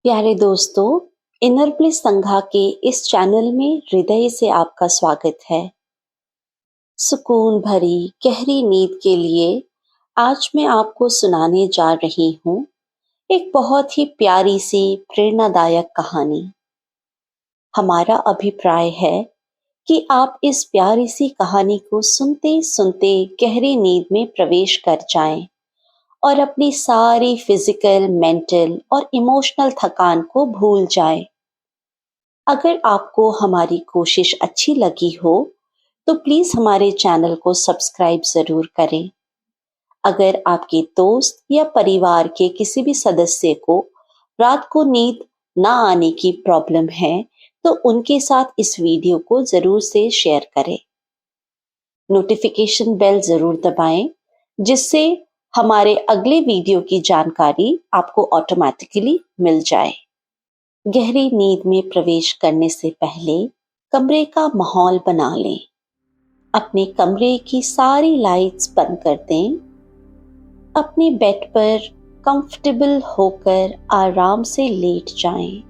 प्यारे दोस्तों, inner bliss संघा के इस चैनल में हृदय से आपका स्वागत है। सुकून भरी गहरी नींद के लिए आज मैं आपको सुनाने जा रही हूँ एक बहुत ही प्यारी सी प्रेरणादायक कहानी। हमारा अभिप्राय है कि आप इस प्यारी सी कहानी को सुनते सुनते गहरी नींद में प्रवेश कर जाएं और अपनी सारी फिजिकल, मेंटल और इमोशनल थकान को भूल जाएं। अगर आपको हमारी कोशिश अच्छी लगी हो तो प्लीज हमारे चैनल को सब्सक्राइब जरूर करें। अगर आपके दोस्त या परिवार के किसी भी सदस्य को रात को नींद ना आने की प्रॉब्लम है तो उनके साथ इस वीडियो को जरूर से शेयर करें। नोटिफिकेशन बेल जरूर दबाएं जिससे हमारे अगले वीडियो की जानकारी आपको ऑटोमेटिकली मिल जाए। गहरी नींद में प्रवेश करने से पहले कमरे का माहौल बना लें। अपने कमरे की सारी लाइट्स बंद कर दें। अपने बेड पर कंफर्टेबल होकर आराम से लेट जाएं।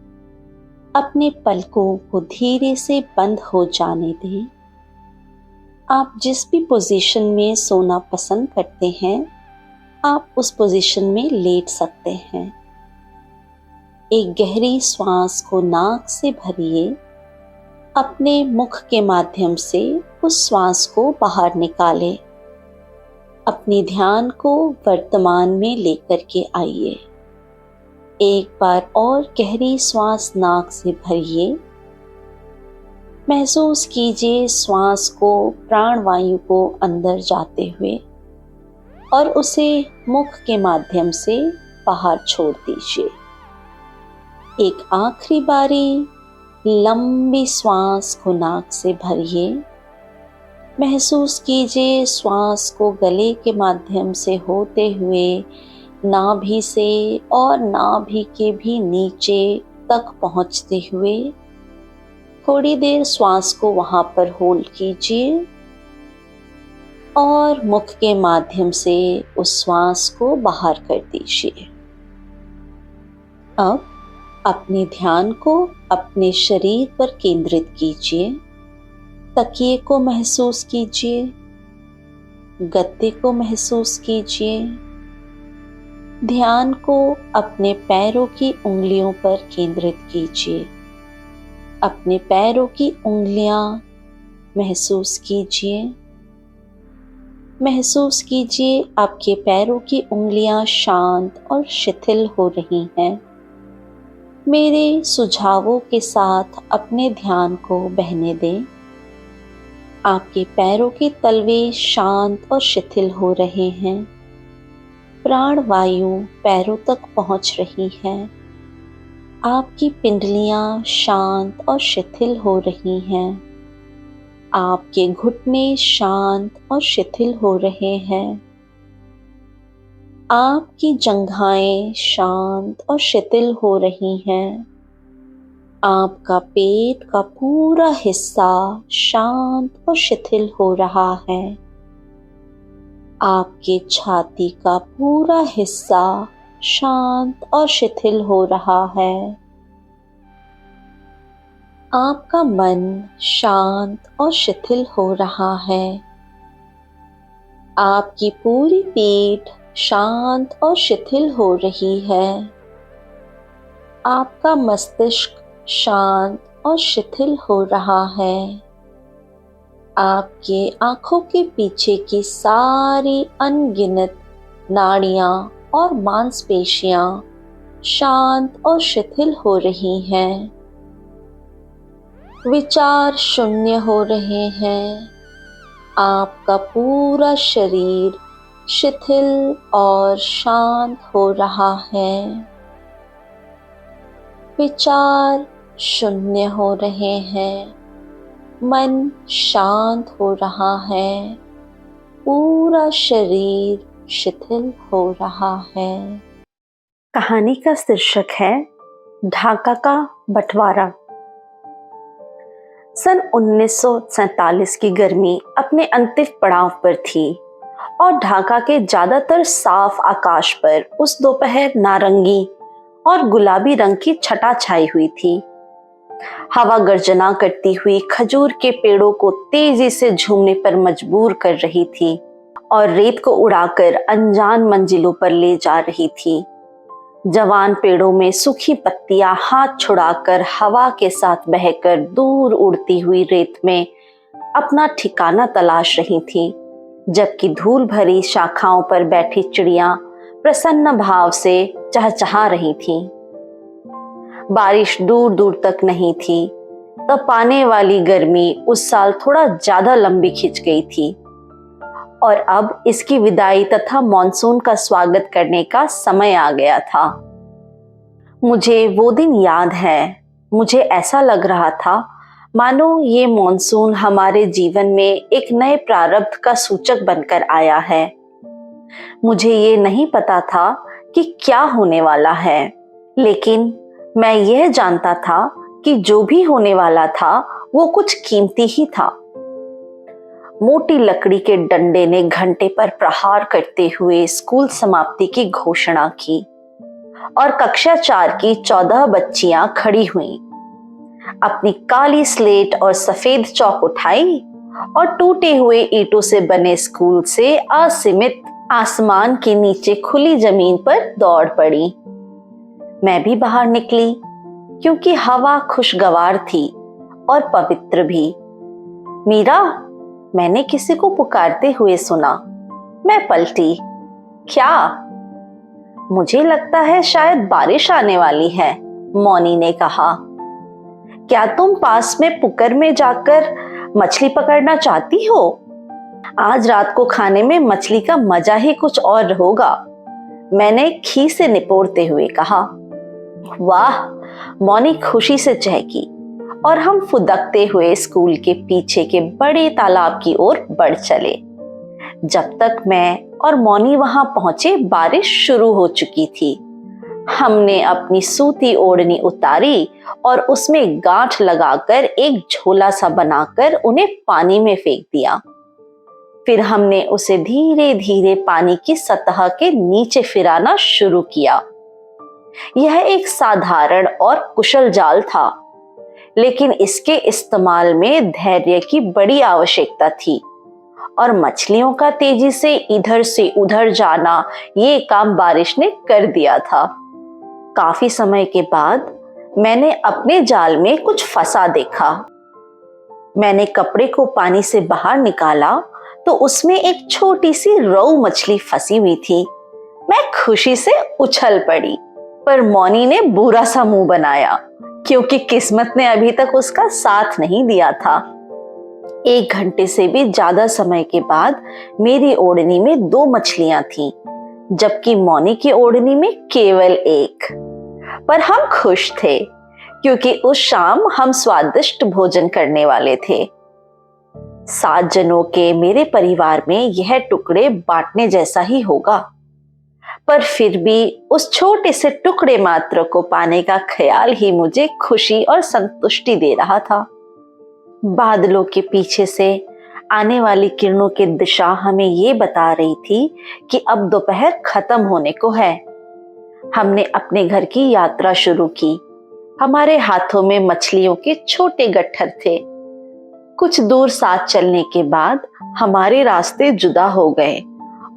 अपने पलकों को धीरे से बंद हो जाने दें। आप जिस भी पोजीशन में सोना पसंद करते हैं, आप उस पोजीशन में लेट सकते हैं। एक गहरी श्वास को नाक से भरिए। अपने मुख के माध्यम से उस श्वास को बाहर निकालें। अपने ध्यान को वर्तमान में लेकर के आइए। एक बार और गहरी श्वास नाक से भरिए। महसूस कीजिए श्वास को, प्राणवायु को अंदर जाते हुए और उसे मुख के माध्यम से बाहर छोड़ दीजिए। एक आखिरी बारी लंबी श्वास को नाक से भरिए। महसूस कीजिए श्वास को गले के माध्यम से होते हुए नाभि से और नाभि के भी नीचे तक पहुंचते हुए। थोड़ी देर श्वास को वहां पर होल्ड कीजिए और मुख के माध्यम से उस श्वास को बाहर कर दीजिए। अब अपने ध्यान को अपने शरीर पर केंद्रित कीजिए। तकिए को महसूस कीजिए। गद्दे को महसूस कीजिए। ध्यान को अपने पैरों की उंगलियों पर केंद्रित कीजिए। अपने पैरों की उंगलियां महसूस कीजिए। महसूस कीजिए आपके पैरों की उंगलियां शांत और शिथिल हो रही हैं। मेरे सुझावों के साथ अपने ध्यान को बहने दें। आपके पैरों के तलवे शांत और शिथिल हो रहे हैं। प्राणवायु पैरों तक पहुंच रही है। आपकी पिंडलियां शांत और शिथिल हो रही हैं। आपके घुटने शांत और शिथिल हो रहे हैं। आपकी जंघाएं शांत और शिथिल हो रही हैं। आपका पेट का पूरा हिस्सा शांत और शिथिल हो रहा है। आपके छाती का पूरा हिस्सा शांत और शिथिल हो रहा है। आपका मन शांत और शिथिल हो रहा है। आपकी पूरी पीठ शांत और शिथिल हो रही है। आपका मस्तिष्क शांत और शिथिल हो रहा है। आपके आंखों के पीछे की सारी अनगिनत नाड़ियां और मांसपेशियां शांत और शिथिल हो रही हैं। विचार शून्य हो रहे हैं। आपका पूरा शरीर शिथिल और शांत हो रहा है। विचार शून्य हो रहे हैं। मन शांत हो रहा है। पूरा शरीर शिथिल हो रहा है। कहानी का शीर्षक है ढाका का बंटवारा। सन 1947 की गर्मी अपने अंतिम पड़ाव पर थी और ढाका के ज्यादातर साफ आकाश पर उस दोपहर नारंगी और गुलाबी रंग की छटा छाई हुई थी। हवा गर्जना करती हुई खजूर के पेड़ों को तेजी से झूमने पर मजबूर कर रही थी और रेत को उड़ाकर अनजान मंजिलों पर ले जा रही थी। जवान पेड़ों में सूखी पत्तियां हाथ छुड़ाकर हवा के साथ बहकर दूर उड़ती हुई रेत में अपना ठिकाना तलाश रही थी, जबकि धूल भरी शाखाओं पर बैठी चिड़ियां प्रसन्न भाव से चहचहा रही थीं। बारिश दूर दूर तक नहीं थी, तब पाने वाली गर्मी उस साल थोड़ा ज्यादा लंबी खिंच गई थी और अब इसकी विदाई तथा मॉनसून का स्वागत करने का समय आ गया था। मुझे वो दिन याद है। मुझे ऐसा लग रहा था मानो ये मॉनसून हमारे जीवन में एक नए प्रारब्ध का सूचक बनकर आया है। मुझे ये नहीं पता था कि क्या होने वाला है, लेकिन मैं यह जानता था कि जो भी होने वाला था वो कुछ कीमती ही था। मोटी लकड़ी के डंडे ने घंटे पर प्रहार करते हुए स्कूल समाप्ति की घोषणा की और कक्षा 4 की 14 बच्चियां खड़ी हुईं। अपनी काली स्लेट और सफेद चौक उठाई और टूटे हुए ईंटों से बने स्कूल से असीमित आसमान के नीचे खुली जमीन पर दौड़ पड़ी। मैं भी बाहर निकली, क्योंकि हवा खुशगवार थी और पवित्र भी। मीरा, मैंने किसी को पुकारते हुए सुना। मैं पलटी। क्या? मुझे लगता है शायद बारिश आने वाली है, मौनी ने कहा। क्या तुम पास में पुकर में जाकर मछली पकड़ना चाहती हो? आज रात को खाने में मछली का मजा ही कुछ और होगा, मैंने खी से निपोड़ते हुए कहा। वाह, मौनी खुशी से चहकी और हम फुदकते हुए स्कूल के पीछे के बड़े तालाब की ओर बढ़ चले। जब तक मैं और मौनी वहां पहुंचे, बारिश शुरू हो चुकी थी। हमने अपनी सूती ओढ़नी उतारी और उसमें गांठ लगाकर एक झोला सा बनाकर उन्हें पानी में फेंक दिया। फिर हमने उसे धीरे धीरे पानी की सतह के नीचे फिराना शुरू किया। यह एक साधारण और कुशल जाल था, लेकिन इसके इस्तेमाल में धैर्य की बड़ी आवश्यकता थी और मछलियों का तेजी से इधर से उधर जाना, ये काम बारिश ने कर दिया था। काफी समय के बाद मैंने अपने जाल में कुछ फंसा देखा। मैंने कपड़े को पानी से बाहर निकाला तो उसमें एक छोटी सी रोहू मछली फंसी हुई थी। मैं खुशी से उछल पड़ी, पर मौनी ने बुरा सा मुंह बनाया, क्योंकि किस्मत ने अभी तक उसका साथ नहीं दिया था। 1 घंटे से भी ज्यादा समय के बाद मेरी ओढ़नी में 2 मछलियां थीं, जबकि मौनी की ओढ़नी में केवल 1। पर हम खुश थे, क्योंकि उस शाम हम स्वादिष्ट भोजन करने वाले थे। 7 जनों के मेरे परिवार में यह टुकड़े बांटने जैसा ही होगा, पर फिर भी उस छोटे से टुकड़े मात्र को पाने का ख्याल ही मुझे खुशी और संतुष्टि दे रहा था। बादलों के पीछे से आने वाली किरणों की दिशा हमें ये बता रही थी कि अब दोपहर खत्म होने को है। हमने अपने घर की यात्रा शुरू की। हमारे हाथों में मछलियों के छोटे गट्ठर थे। कुछ दूर साथ चलने के बाद हमारे रास्ते जुदा हो गए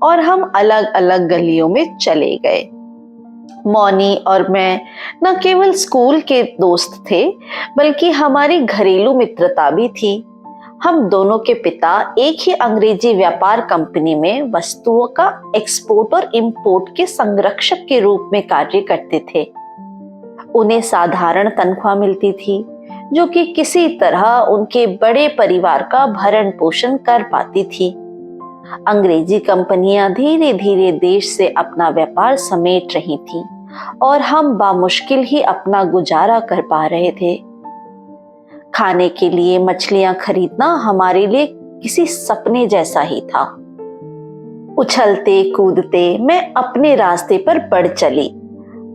और हम अलग अलग गलियों में चले गए। मौनी और मैं न केवल स्कूल के दोस्त थे, बल्कि हमारी घरेलू मित्रता भी थी। हम दोनों के पिता एक ही अंग्रेजी व्यापार कंपनी में वस्तुओं का एक्सपोर्ट और इंपोर्ट के संरक्षक के रूप में कार्य करते थे। उन्हें साधारण तनख्वाह मिलती थी, जो कि किसी तरह उनके बड़े परिवार का भरण पोषण कर पाती थी। अंग्रेजी कंपनियां धीरे धीरे देश से अपना व्यापार समेट रही थीं और हम बामुश्किल ही अपना गुजारा कर पा रहे थे। खाने के लिए मछलियां खरीदना हमारे लिए किसी सपने जैसा ही था। उछलते कूदते मैं अपने रास्ते पर बढ़ चली।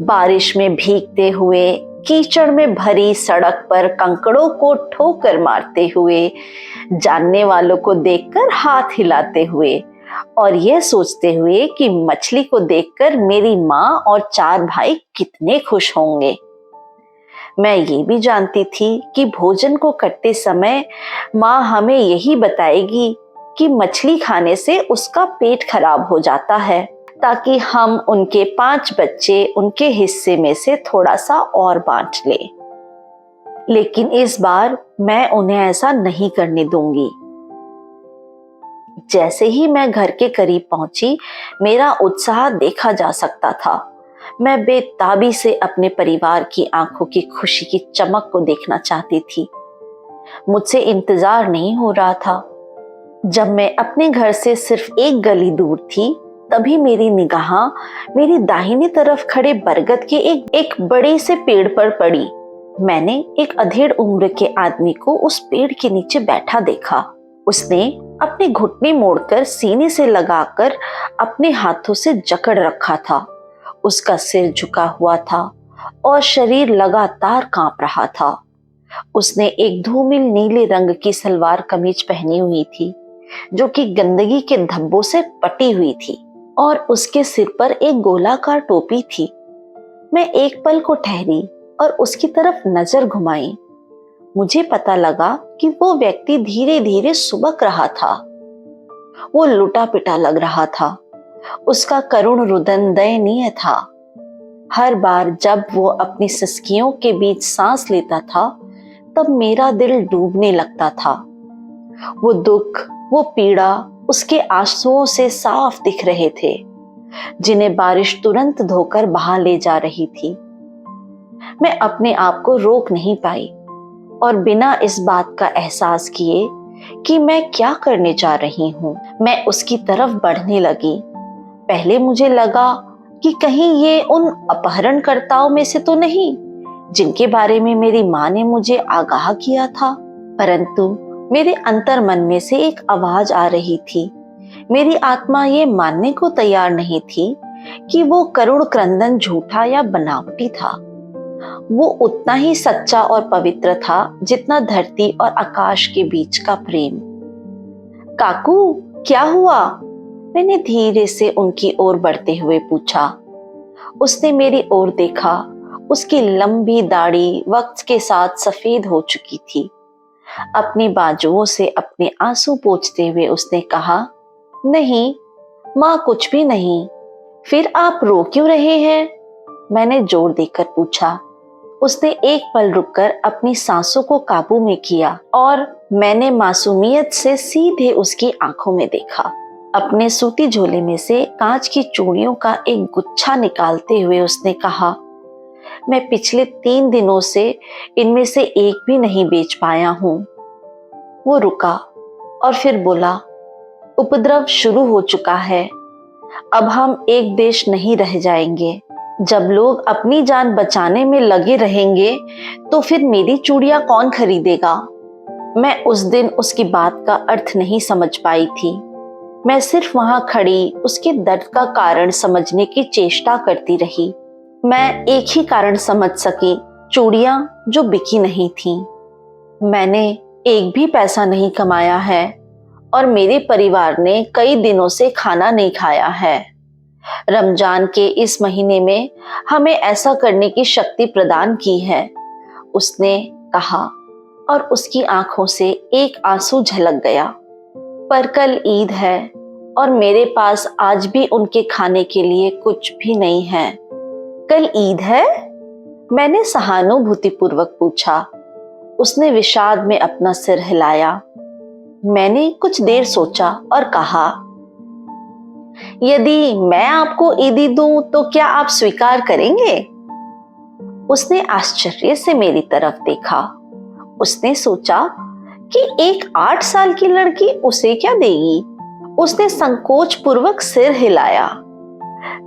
बारिश में भीगते हुए, कीचड़ में भरी सड़क पर कंकड़ों को ठोकर मारते हुए, जानने वालों को देखकर हाथ हिलाते हुए और यह सोचते हुए कि मछली को देखकर मेरी माँ और 4 भाई कितने खुश होंगे। मैं ये भी जानती थी कि भोजन को करते समय माँ हमें यही बताएगी कि मछली खाने से उसका पेट खराब हो जाता है, ताकि हम उनके 5 बच्चे उनके हिस्से में से थोड़ा सा और बांट लें। लेकिन इस बार मैं उन्हें ऐसा नहीं करने दूंगी। जैसे ही मैं घर के करीब पहुंची, मेरा उत्साह देखा जा सकता था। मैं बेताबी से अपने परिवार की आंखों की खुशी की चमक को देखना चाहती थी। मुझसे इंतजार नहीं हो रहा था। जब मैं अपने घर से सिर्फ एक गली दूर थी, तभी मेरी निगाह मेरी दाहिनी तरफ खड़े बरगद के एक बड़े से पेड़ पर पड़ी। मैंने एक अधेड़ उम्र के आदमी को उस पेड़ के नीचे बैठा देखा। उसने अपने घुटने मोड़कर सीने से लगाकर अपने हाथों से जकड़ रखा था। उसका सिर झुका हुआ था और शरीर लगातार कांप रहा था। उसने एक धूमिल नीले रंग की सलवार कमीज पहनी हुई थी, जो कि गंदगी के धब्बों से पटी हुई थी, और उसके सिर पर एक गोलाकार टोपी थी। मैं एक पल को ठहरी और उसकी तरफ नजर घुमाई। मुझे पता लगा कि वो व्यक्ति धीरे धीरे सुबक रहा था। वो लुटा पिटा लग रहा था। उसका करुण रुदन दयनीय था। हर बार जब वो अपनी सिसकियों के बीच सांस लेता था, तब मेरा दिल डूबने लगता था। वो दुख, वो पीड़ा उसके आंसुओं से साफ दिख रहे थे, जिन्हें बारिश तुरंत धोकर बहा ले जा रही थी। मैं अपने आप को रोक नहीं पाई और बिना इस बात का एहसास किए कि मैं क्या करने जा रही हूँ, मैं उसकी तरफ बढ़ने लगी। पहले मुझे लगा कि कहीं ये उन अपहरणकर्ताओं में से तो नहीं जिनके बारे में मेरी माँ ने मुझे आगाह किया था, परंतु मेरे अंतर मन में से एक आवाज आ रही थी। मेरी आत्मा ये मानने को तैयार नहीं थी कि वो करुण क्रंदन झूठा या बनावटी था। वो उतना ही सच्चा और पवित्र था जितना धरती और आकाश के बीच का प्रेम। काकू, क्या हुआ? मैंने धीरे से उनकी ओर बढ़ते हुए पूछा। उसने मेरी ओर देखा। उसकी लंबी दाढ़ी वक्त के साथ सफेद हो चुकी थी। अपनी बाजुओं से अपने आंसू पोंछते हुए उसने कहा, नहीं माँ, कुछ भी नहीं। फिर आप रो क्यों रहे हैं? मैंने जोर देकर पूछा। उसने एक पल रुककर अपनी सांसों को काबू में किया और मैंने मासूमियत से सीधे उसकी आंखों में देखा। अपने सूती झोले में से कांच की चूड़ियों का एक गुच्छा निकालते हुए उसने कहा, मैं पिछले 3 दिनों से इनमें से एक भी नहीं बेच पाया हूं। वो रुका और फिर बोला, उपद्रव शुरू हो चुका है। अब हम एक देश नहीं रह जाएंगे। जब लोग अपनी जान बचाने में लगे रहेंगे, तो फिर मेरी चूड़ियां कौन खरीदेगा? मैं उस दिन उसकी बात का अर्थ नहीं समझ पाई थी। मैं सिर्फ वहां खड़ी उसके दर्द का कारण समझने की चेष्टा करती रही। मैं एक ही कारण समझ सकी, चूड़ियां जो बिकी नहीं थीं। मैंने एक भी पैसा नहीं कमाया है और मेरे परिवार ने कई दिनों से खाना नहीं खाया है। रमजान के इस महीने में हमें ऐसा करने की शक्ति प्रदान की है, उसने कहा, और उसकी आंखों से एक आंसू झलक गया। पर कल ईद है और मेरे पास आज भी उनके खाने के लिए कुछ भी नहीं है। कल ईद है? मैंने सहानुभूतिपूर्वक पूछा। उसने विषाद में अपना सिर हिलाया। मैंने कुछ देर सोचा और कहा, यदि मैं आपको ईदी दूं तो क्या आप स्वीकार करेंगे? उसने आश्चर्य से मेरी तरफ देखा। उसने सोचा कि एक 8 साल की लड़की उसे क्या देगी। उसने संकोच पूर्वक सिर हिलाया।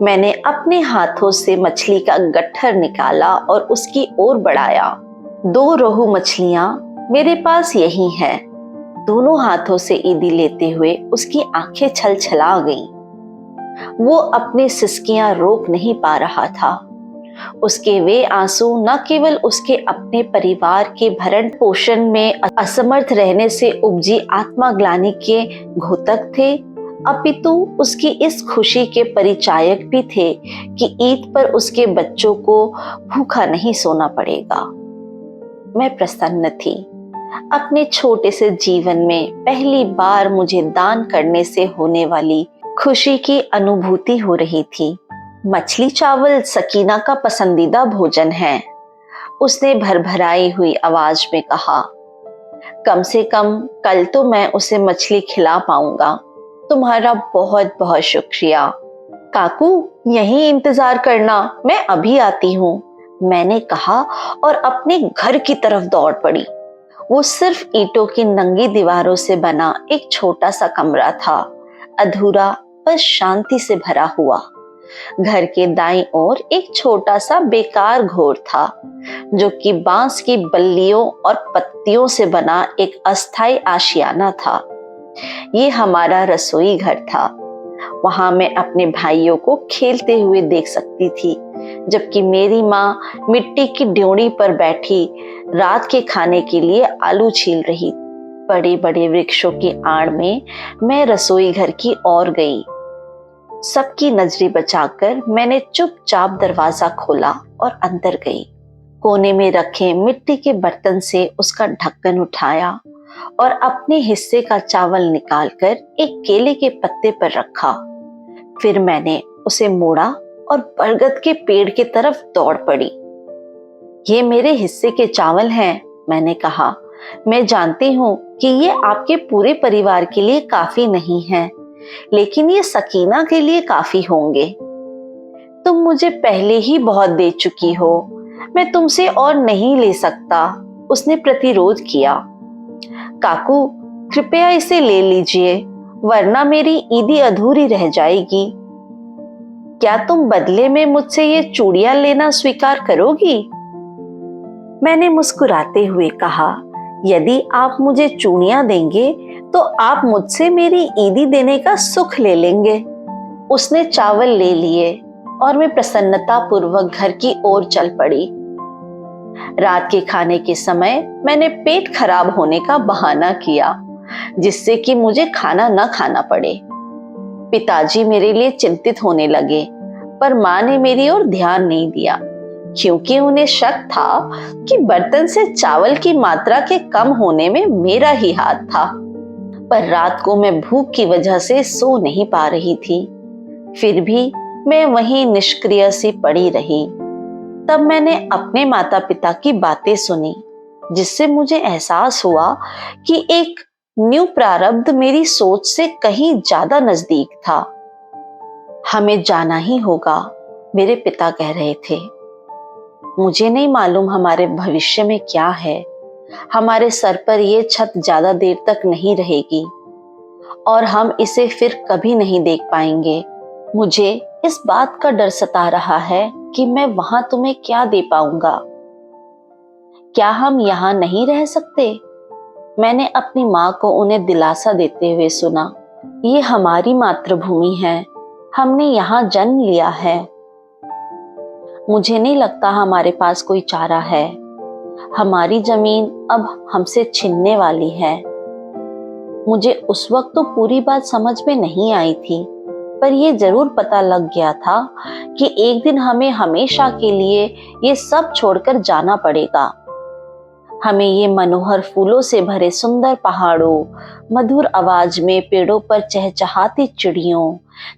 मैंने अपने हाथों से मछली का गट्ठर निकाला और उसकी ओर बढ़ाया। 2 रोहू मछलियां मेरे पास यही हैं। दोनों हाथों से ईदी लेते हुए उसकी आंखें छलछला गईं। वो अपनी सिसकियां रोक नहीं पा रहा था। उसके वे आंसू न केवल उसके अपने परिवार के भरण पोषण में असमर्थ रहने से उपजी आत्मग्लानि के घोतक थे, अपितु उसकी इस खुशी के परिचायक भी थे कि ईद पर उसके बच्चों को भूखा नहीं सोना पड़ेगा। मैं प्रसन्न थी। अपने छोटे से जीवन में पहली बार मुझे दान करने से होने वाली खुशी की अनुभूति हो रही थी। मछली चावल सकीना का पसंदीदा भोजन है, उसने भरभराई हुई आवाज में कहा। कम से कम कल तो मैं उसे मछली खिला पाऊंगा। तुम्हारा बहुत बहुत शुक्रिया। काकू, यहीं इंतजार करना, मैं अभी आती हूँ, मैंने कहा और अपने घर की तरफ दौड़ पड़ी। वो सिर्फ ईंटों की नंगी दीवारों से बना एक छोटा सा कमरा था, अधूरा, बस शांति से भरा हुआ। घर के दाईं ओर एक छोटा सा बेकार घोर था, जो कि बांस की बल्लियों और पत्तियों से बना एक अस्थायी आशियाना था। ये हमारा रसोई घर था। वहां मैं अपने भाइयों को खेलते हुए देख सकती थी, जबकि मेरी माँ मिट्टी की ड्योढ़ी पर बैठी रात के खाने के लिए आलू छील रही। बड़े बड़े वृक्षों की आड़ में मैं रसोई घर की ओर गई। सबकी नजरें बचाकर मैंने चुपचाप दरवाजा खोला और अंदर गई। कोने में रखे मिट्टी के बर्तन से उसका ढक्कन उठाया और अपने हिस्से का चावल निकालकर एक केले के पत्ते पर रखा। फिर मैंने उसे मोड़ा और बरगद के पेड़ की तरफ दौड़ पड़ी। ये मेरे हिस्से के चावल हैं, मैंने कहा। मैं जानती हूँ कि ये आपके पूरे परिवार के लिए काफी नहीं है, लेकिन ये सकीना के लिए काफी होंगे। तुम मुझे पहले ही बहुत दे चुकी हो, मैं तुमसे और नहीं ले सकता, उसने प्रतिरोध किया। काकू, कृपया इसे ले लीजिए, वरना मेरी ईदी अधूरी रह जाएगी। क्या तुम बदले में मुझसे ये चूड़ियां लेना स्वीकार करोगी? मैंने मुस्कुराते हुए कहा, यदि आप मुझे चूड़ियां देंगे तो आप मुझसे मेरी ईदी देने का सुख ले लेंगे। उसने चावल ले लिए और मैं प्रसन्नता पूर्वक घर की ओर चल पड़ी। रात के खाने के समय मैंने पेट खराब होने का बहाना किया, जिससे कि मुझे खाना न खाना पड़े। पिताजी मेरे लिए चिंतित होने लगे, पर माँ ने मेरी ओर ध्यान नहीं दिया, क्योंकि उन्हें शक था कि बर्तन से चावल की मात्रा के कम होने में मेरा ही हाथ था। पर रात को मैं भूख की वजह से सो नहीं पा रही थी। फिर भी मैं वहीं निष्क्रिय सी पड़ी रही। तब मैंने अपने माता पिता की बातें सुनी, जिससे मुझे एहसास हुआ कि एक न्यू प्रारब्ध मेरी सोच से कहीं ज्यादा नजदीक था। हमें जाना ही होगा, मेरे पिता कह रहे थे। मुझे नहीं मालूम हमारे भविष्य में क्या है। हमारे सर पर यह छत ज्यादा देर तक नहीं रहेगी और हम इसे फिर कभी नहीं देख पाएंगे। मुझे इस बात का डर सता रहा है कि मैं वहां तुम्हें क्या दे पाऊंगा। क्या हम यहाँ नहीं रह सकते? मैंने अपनी माँ को उन्हें दिलासा देते हुए सुना। ये हमारी मातृभूमि है, हमने यहाँ जन्म लिया है। मुझे नहीं लगता हमारे पास कोई चारा है। हमारी जमीन अब हमसे छिनने वाली है। मुझे उस वक्त तो पूरी बात समझ में नहीं आई थी, पर यह जरूर पता लग गया था कि एक दिन हमें हमेशा के लिए ये सब छोड़कर जाना पड़ेगा। हमें ये मनोहर फूलों से भरे सुंदर पहाड़ों, मधुर आवाज में पेड़ों पर चहचहाती चिड़ियों,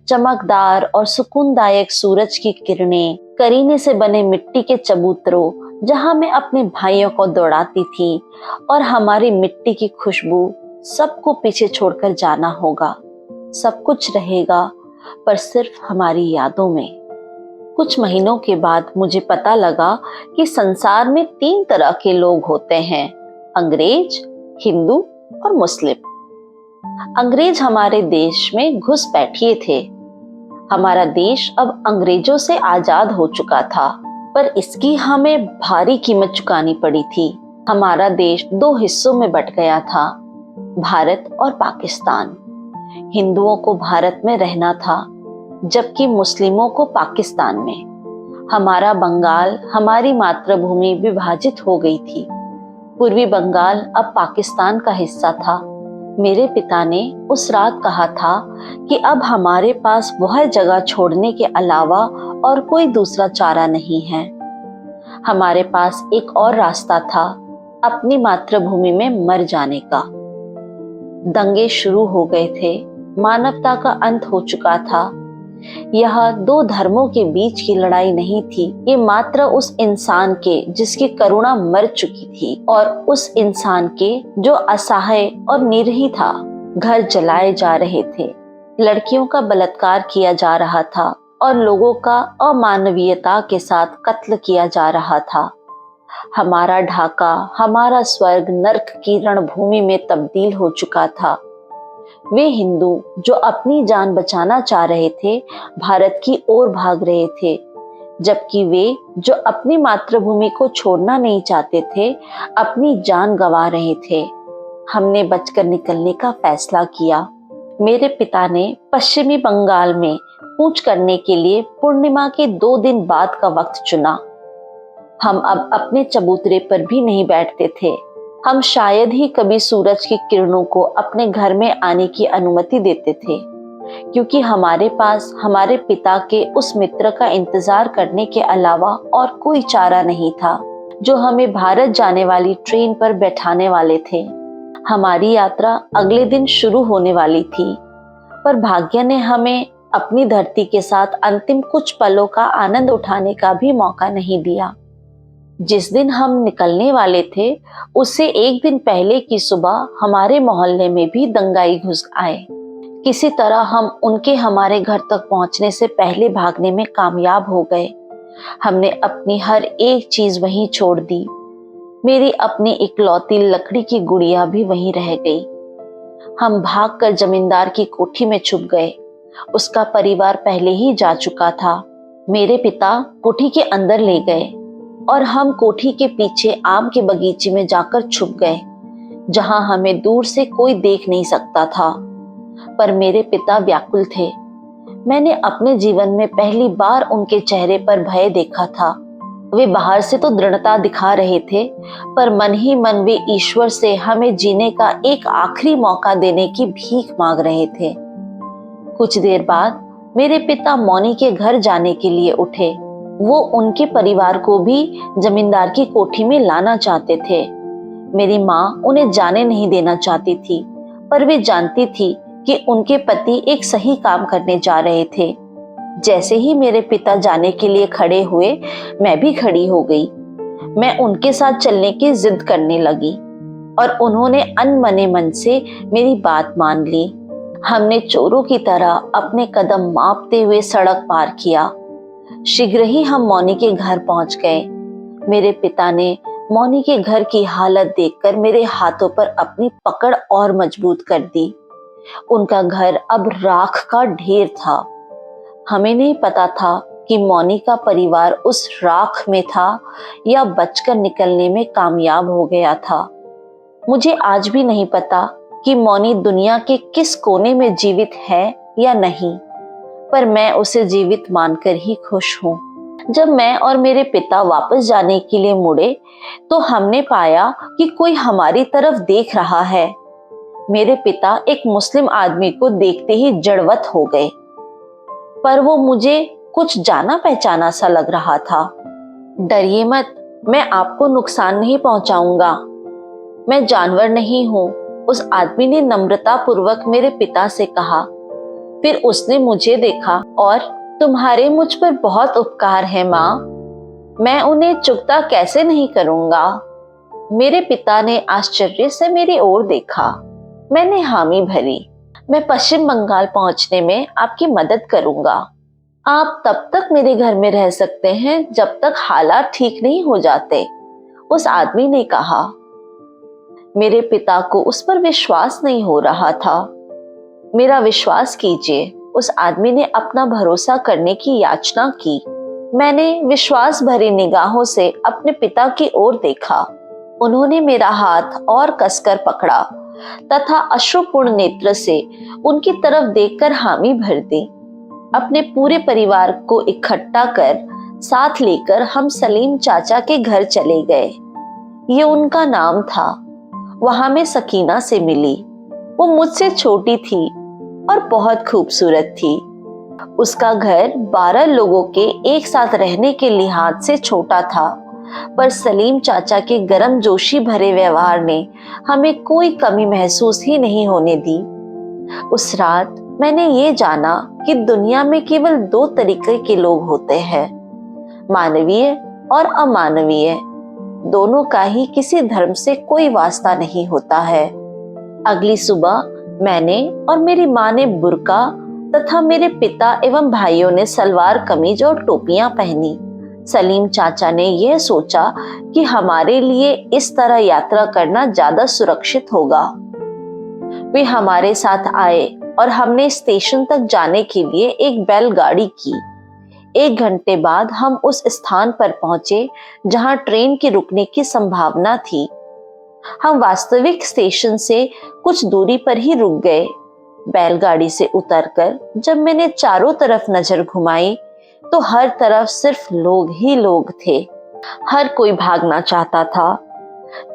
चमकदार और सुकूनदायक सूरज की किरणें, करीने से बने मिट्टी के चबूतरों जहां मैं अपने भाइयों को दौड़ाती थी, और हमारी मिट्टी की खुशबू, सबको पीछे छोड़कर जाना होगा। सब कुछ रहेगा, पर सिर्फ हमारी यादों में। कुछ महीनों के बाद मुझे पता लगा कि संसार में 3 तरह के लोग होते हैं, अंग्रेज, हिंदू और मुस्लिम। अंग्रेज हमारे देश में घुस बैठिए थे। हमारा देश अब अंग्रेजों से आजाद हो चुका था, पर इसकी हमें भारी कीमत चुकानी पड़ी थी। हमारा देश 2 हिस्सों में बंट गया था, भारत और पाकिस्तान। हिंदुओं को भारत में रहना था, जबकि मुस्लिमों को पाकिस्तान में। हमारा बंगाल, हमारी मातृभूमि विभाजित हो गई थी। पूर्वी बंगाल अब पाकिस्तान का हिस्सा था, मेरे पिता ने उस रात कहा था कि अब हमारे पास वह जगह छोड़ने के अलावा और कोई दूसरा चारा नहीं है। हमारे पास एक और रास्ता था, अपनी मातृभूमि में मर जाने का। दंगे शुरू हो गए थे, मानवता का अंत हो चुका था। यह दो धर्मों के बीच की लड़ाई नहीं थी, ये मात्र उस इंसान के जिसकी करुणा मर चुकी थी और उस इंसान के जो असहाय और निरीह था। घर जलाए जा रहे थे, लड़कियों का बलात्कार किया जा रहा था और लोगों का अमानवीयता के साथ कत्ल किया जा रहा था। हमारा ढाका, हमारा स्वर्ग नर्क की रणभूमि में तब्दील हो चुका था। वे हिंदू जो अपनी जान बचाना चाह रहे थे, भारत की ओर भाग रहे थे, जबकि वे जो अपनी मातृभूमि को छोड़ना नहीं चाहते थे, अपनी जान गंवा रहे थे। हमने बचकर निकलने का फैसला किया। मेरे पिता ने पश्चिमी बंगाल में कूच करने के लिए पूर्णिमा के 2 दिन बाद का वक्त चुना। हम अब अपने चबूतरे पर भी नहीं बैठते थे। हम शायद ही कभी सूरज की किरणों को अपने घर में आने की अनुमति देते थे, क्योंकि हमारे पास हमारे पिता के उस मित्र का इंतजार करने के अलावा और कोई चारा नहीं था, जो हमें भारत जाने वाली ट्रेन पर बैठाने वाले थे। हमारी यात्रा अगले दिन शुरू होने वाली थी, पर भाग्य ने हमें अपनी धरती के साथ अंतिम कुछ पलों का आनंद उठाने का भी मौका नहीं दिया। जिस दिन हम निकलने वाले थे, उससे एक दिन पहले की सुबह हमारे मोहल्ले में भी दंगाई घुस आए। किसी तरह हम उनके हमारे घर तक पहुंचने से पहले भागने में कामयाब हो गए। हमने अपनी हर एक चीज वहीं छोड़ दी। मेरी अपनी इकलौती लकड़ी की गुड़िया भी वहीं रह गई। हम भागकर जमींदार की कोठी में छुप गए। उसका परिवार पहले ही जा चुका था। मेरे पिता कोठी के अंदर ले गए और हम कोठी के पीछे आम के बगीचे में जाकर छुप गए, जहां हमें दूर से कोई देख नहीं सकता था। पर मेरे पिता व्याकुल थे। मैंने अपने जीवन में पहली बार उनके चेहरे पर भय देखा था। वे बाहर से तो दृढ़ता दिखा रहे थे, पर मन ही मन वे ईश्वर से हमें जीने का एक आखिरी मौका देने की भीख मांग रहे थे। कुछ देर बाद मेरे पिता मौनी के घर जाने के लिए उठे। वो उनके परिवार को भी जमींदार की कोठी में लाना चाहते थे। मेरी माँ उन्हें जाने नहीं देना चाहती थी, पर वे जानती थी कि उनके पति एक सही काम करने जा रहे थे। जैसे ही मेरे पिता जाने के लिए खड़े हुए, मैं भी खड़ी हो गई। मैं उनके साथ चलने की जिद करने लगी और उन्होंने अनमने मन से मेरी बात मान ली। हमने चोरों की तरह अपने कदम मापते हुए सड़क पार किया। शीघ्र ही हम मौनी के घर पहुंच गए। मेरे पिता ने मौनी के घर की हालत देखकर मेरे हाथों पर अपनी पकड़ और मजबूत कर दी। उनका घर अब राख का ढेर था। हमें नहीं पता था कि मौनी का परिवार उस राख में था या बचकर निकलने में कामयाब हो गया था। मुझे आज भी नहीं पता कि मौनी दुनिया के किस कोने में जीवित है या नहीं, पर मैं उसे जीवित मानकर ही खुश हूँ। जब मैं और मेरे पिता वापस जाने के लिए मुड़े, तो हमने पाया कि कोई हमारी तरफ देख रहा है। मेरे पिता एक मुस्लिम आदमी को देखते ही जड़वत हो गए, पर वो मुझे कुछ जाना पहचाना सा लग रहा था। डरिए मत, मैं आपको नुकसान नहीं पहुंचाऊंगा, मैं जानवर नहीं हूँ, उस आदमी ने नम्रता पूर्वक मेरे पिता से कहा। फिर उसने मुझे देखा और तुम्हारे मुझ पर बहुत उपकार है माँ, मैं उन्हें चुकता कैसे नहीं करूंगा। मेरे पिता ने आश्चर्य से मेरी ओर देखा। मैंने हामी भरी। मैं पश्चिम बंगाल पहुंचने में आपकी मदद करूंगा। आप तब तक मेरे घर में रह सकते हैं जब तक हालात ठीक नहीं हो जाते, उस आदमी ने कहा। मेरे पिता को उस पर विश्वास नहीं हो रहा था। मेरा विश्वास कीजिए, उस आदमी ने अपना भरोसा करने की याचना की। मैंने विश्वास भरी निगाहों से अपने पिता की ओर देखा। उन्होंने मेरा हाथ और कसकर पकड़ा तथा अश्रुपूर्ण नेत्र से उनकी तरफ देखकर हामी भर दी। अपने पूरे परिवार को इकट्ठा कर साथ लेकर हम सलीम चाचा के घर चले गए। ये उनका नाम था। वहां मैं सकीना से मिली। वो मुझसे छोटी थी और बहुत खूबसूरत थी। उसका घर 12 लोगों के एक साथ रहने के लिहाज से छोटा था, पर सलीम चाचा के गर्मजोशी भरे व्यवहार ने हमें कोई कमी महसूस ही नहीं होने दी। उस रात मैंने ये जाना कि दुनिया में केवल 2 तरीके के लोग होते हैं, मानवीय और अमानवीय। दोनों का ही किसी धर्म से कोई वास्ता नहीं होता है। अगली सुबह मैंने और मेरी माँ ने बुर्का तथा मेरे पिता एवं भाइयों ने सलवार कमीज और टोपियां पहनी। सलीम चाचा ने यह सोचा कि हमारे लिए इस तरह यात्रा करना ज्यादा सुरक्षित होगा। वे हमारे साथ आए और हमने स्टेशन तक जाने के लिए एक बैलगाड़ी की। 1 घंटे बाद हम उस स्थान पर पहुंचे जहां ट्रेन के रुकने की संभावना थी। हम वास्तविक स्टेशन से कुछ दूरी पर ही रुक गए। बैलगाड़ी से उतरकर जब मैंने चारों तरफ नजर घुमाई तो हर तरफ सिर्फ लोग ही लोग थे। हर कोई भागना चाहता था।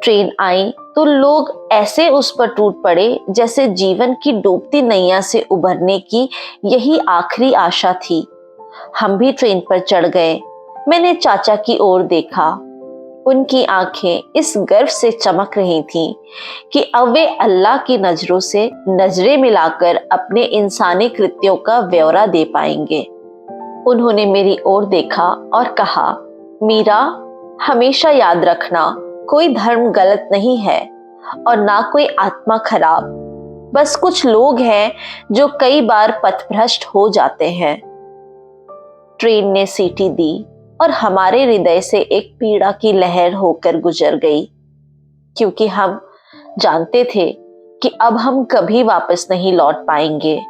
ट्रेन आई तो लोग ऐसे उस पर टूट पड़े जैसे जीवन की डूबती नैया से उबरने की यही आखिरी आशा थी। हम भी ट्रेन पर चढ़ गए। मैंने चाचा की ओर देखा। उनकी आंखें इस गर्व से चमक रही थीं कि अब वे अल्लाह की नजरों से नजरें मिलाकर अपने इंसानी कृत्यों का ब्यौरा दे पाएंगे। उन्होंने मेरी ओर देखा और कहा, मीरा, हमेशा याद रखना, कोई धर्म गलत नहीं है और ना कोई आत्मा खराब। बस कुछ लोग हैं जो कई बार पथभ्रष्ट हो जाते हैं। ट्रेन ने सीटी दी और हमारे हृदय से एक पीड़ा की लहर होकर गुजर गई, क्योंकि हम जानते थे कि अब हम कभी वापस नहीं लौट पाएंगे।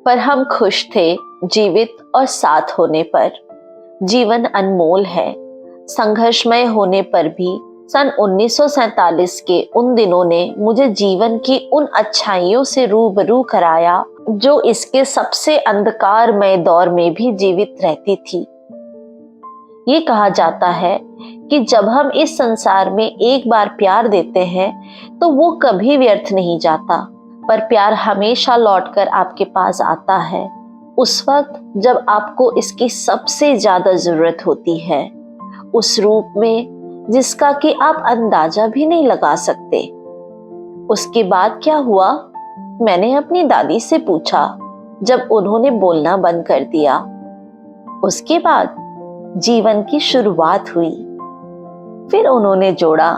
पर हम खुश थे जीवित और साथ होने पर। जीवन अनमोल है। संघर्षमय होने पर भी सन 1947 के उन दिनों ने मुझे जीवन की उन अच्छाइयों से रूबरू कराया जो इसके सबसे अंधकारमय दौर में भी जीवित रहती थी। ये कहा जाता है कि जब हम इस संसार में एक बार प्यार देते हैं तो वो कभी व्यर्थ नहीं जाता, पर प्यार हमेशा लौटकर आपके पास आता है उस वक्त जब आपको इसकी सबसे ज्यादा जरूरत होती है, उस रूप में जिसका कि आप अंदाजा भी नहीं लगा सकते। उसके बाद क्या हुआ? मैंने अपनी दादी से पूछा जब उन्होंने बोलना बंद कर दिया। उसके बाद जीवन की शुरुआत हुई। फिर उन्होंने जोड़ा,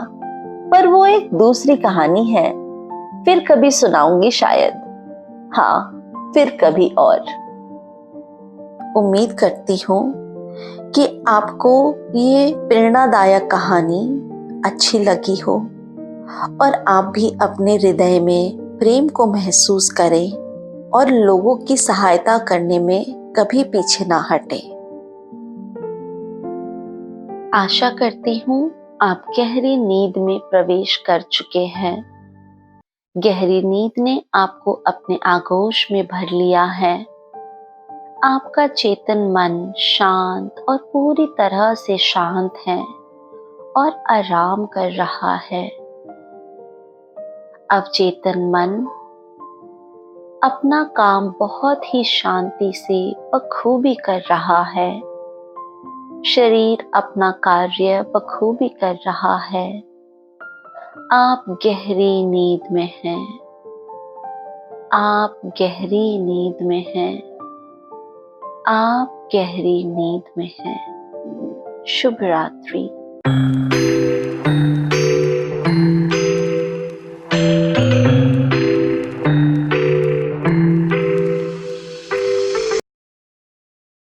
पर वो एक दूसरी कहानी है, फिर कभी सुनाऊंगी शायद। हाँ, फिर कभी और। उम्मीद करती हूँ कि आपको ये प्रेरणादायक कहानी अच्छी लगी हो और आप भी अपने हृदय में प्रेम को महसूस करें और लोगों की सहायता करने में कभी पीछे ना हटें। आशा करती हूँ आप गहरी नींद में प्रवेश कर चुके हैं। गहरी नींद ने आपको अपने आगोश में भर लिया है। आपका चेतन मन शांत और पूरी तरह से शांत है और आराम कर रहा है। अवचेतन मन अपना काम बहुत ही शांति से बखूबी कर रहा है। शरीर अपना कार्य बखूबी कर रहा है। आप गहरी नींद में हैं। आप गहरी नींद में हैं। आप गहरी नींद में हैं। शुभ रात्रि।